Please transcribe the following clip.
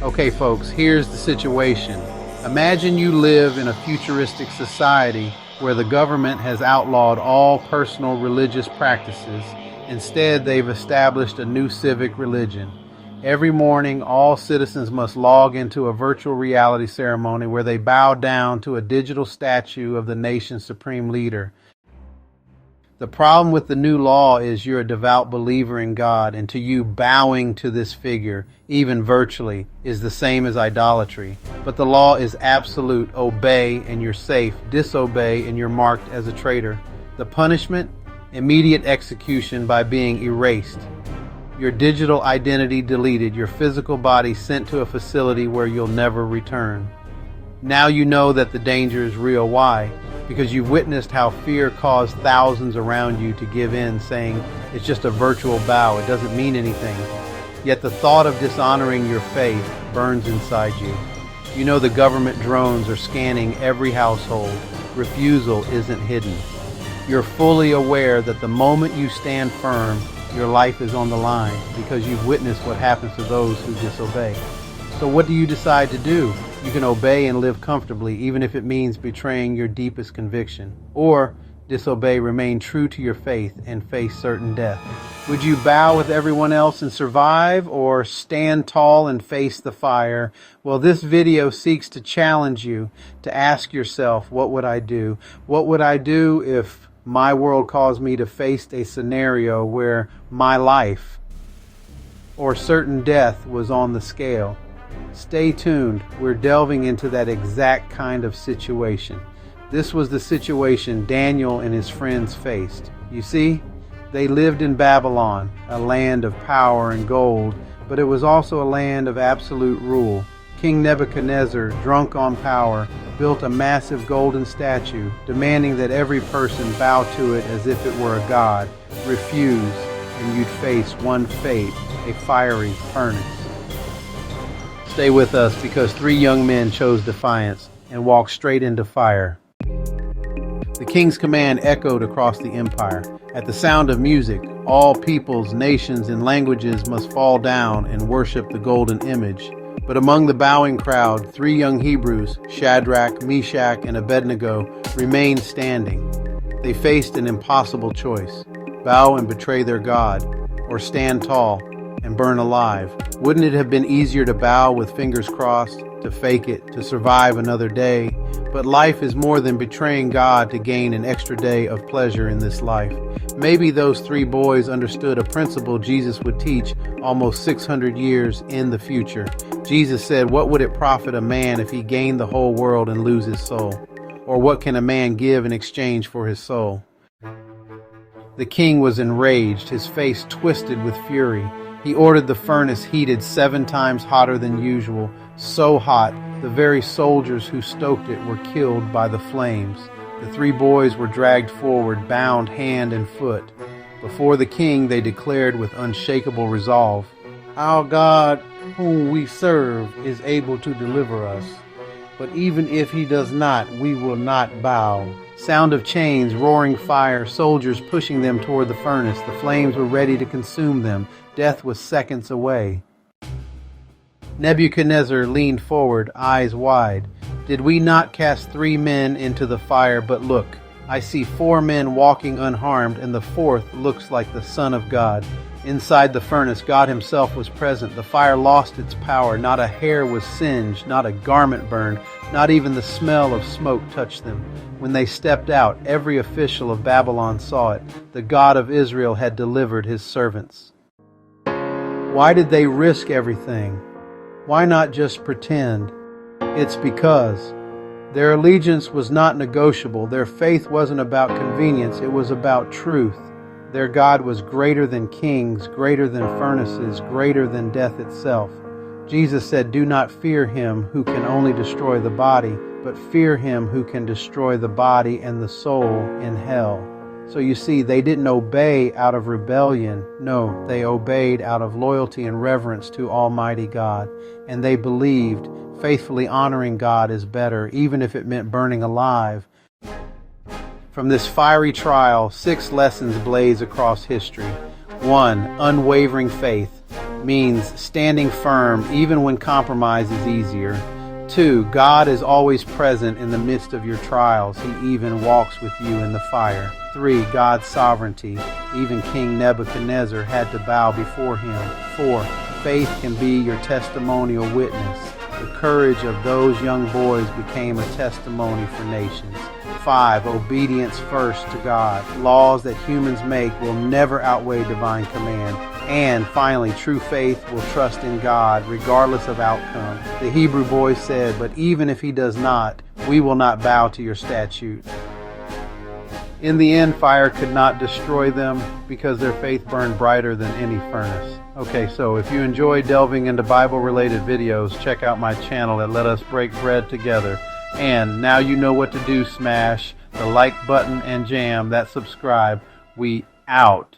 Okay, folks, here's the situation. Imagine you live in a futuristic society where the government has outlawed all personal religious practices. Instead, they've established a new civic religion. Every morning, all citizens must log into a virtual reality ceremony where they bow down to a digital statue of the nation's supreme leader. The problem with the new law is you're a devout believer in God, and to you bowing to this figure, even virtually, is the same as idolatry. But the law is absolute. Obey and you're safe. Disobey and you're marked as a traitor. The punishment? Immediate execution by being erased. Your digital identity deleted. Your physical body sent to a facility where you'll never return. Now you know that the danger is real. Why? Because you've witnessed how fear caused thousands around you to give in, saying it's just a virtual bow, it doesn't mean anything. Yet the thought of dishonoring your faith burns inside you. You know the government drones are scanning every household. Refusal isn't hidden. You're fully aware that the moment you stand firm, your life is on the line, because you've witnessed what happens to those who disobey. So what do you decide to do? You can obey and live comfortably, even if it means betraying your deepest conviction. Or disobey, remain true to your faith, and face certain death. Would you bow with everyone else and survive, or stand tall and face the fire? Well, this video seeks to challenge you to ask yourself, what would I do? What would I do if my world caused me to face a scenario where my life or certain death was on the scale? Stay tuned. We're delving into that exact kind of situation. This was the situation Daniel and his friends faced. You see, they lived in Babylon, a land of power and gold, but it was also a land of absolute rule. King Nebuchadnezzar, drunk on power, built a massive golden statue, demanding that every person bow to it as if it were a god. Refuse, and you'd face one fate, a fiery furnace. Stay with us, because three young men chose defiance and walked straight into fire. The king's command echoed across the empire. At the sound of music, all peoples, nations, and languages must fall down and worship the golden image. But among the bowing crowd, three young Hebrews, Shadrach, Meshach, and Abednego, remained standing. They faced an impossible choice: bow and betray their God, or stand tall and burn alive. Wouldn't it have been easier to bow with fingers crossed, to fake it, to survive another day? But life is more than betraying God to gain an extra day of pleasure in this life. Maybe those three boys understood a principle Jesus would teach almost 600 years in the future. Jesus said, "What would it profit a man if he gained the whole world and lose his soul? Or what can a man give in exchange for his soul?" The king was enraged, his face twisted with fury. He ordered the furnace heated 7 times hotter than usual, so hot the very soldiers who stoked it were killed by the flames. The three boys were dragged forward, bound hand and foot. Before the king, they declared with unshakable resolve, "Our God, whom we serve, is able to deliver us. But even if he does not, we will not bow." Sound of chains, roaring fire, soldiers pushing them toward the furnace. The flames were ready to consume them. Death was seconds away. Nebuchadnezzar leaned forward, eyes wide. "Did we not cast 3 men into the fire? But look, I see 4 men walking unharmed, and the 4th looks like the Son of God." Inside the furnace, God himself was present. The fire lost its power. Not a hair was singed, not a garment burned, not even the smell of smoke touched them. When they stepped out, every official of Babylon saw it. The God of Israel had delivered his servants. Why did they risk everything? Why not just pretend? It's because their allegiance was not negotiable. Their faith wasn't about convenience. It was about truth. Their God was greater than kings, greater than furnaces, greater than death itself. Jesus said, "Do not fear him who can only destroy the body, but fear him who can destroy the body and the soul in hell." So you see, they didn't obey out of rebellion. No, they obeyed out of loyalty and reverence to Almighty God. And they believed faithfully honoring God is better, even if it meant burning alive. From this fiery trial, 6 lessons blaze across history. 1. Unwavering faith. means standing firm even when compromise is easier. 2. God is always present in the midst of your trials. He even walks with you in the fire. 3. God's sovereignty. Even King Nebuchadnezzar had to bow before him. 4. Faith can be your testimonial witness. The courage of those young boys became a testimony for nations. 5. Obedience first to God. Laws that humans make will never outweigh divine command. And finally, true faith will trust in God regardless of outcome. The Hebrew boy said, "But even if he does not, we will not bow to your statute." In the end, fire could not destroy them because their faith burned brighter than any furnace. Okay, so if you enjoy delving into Bible-related videos, check out my channel at Let Us Break Bread Together. And now you know what to do. Smash the like button and jam that subscribe. We out.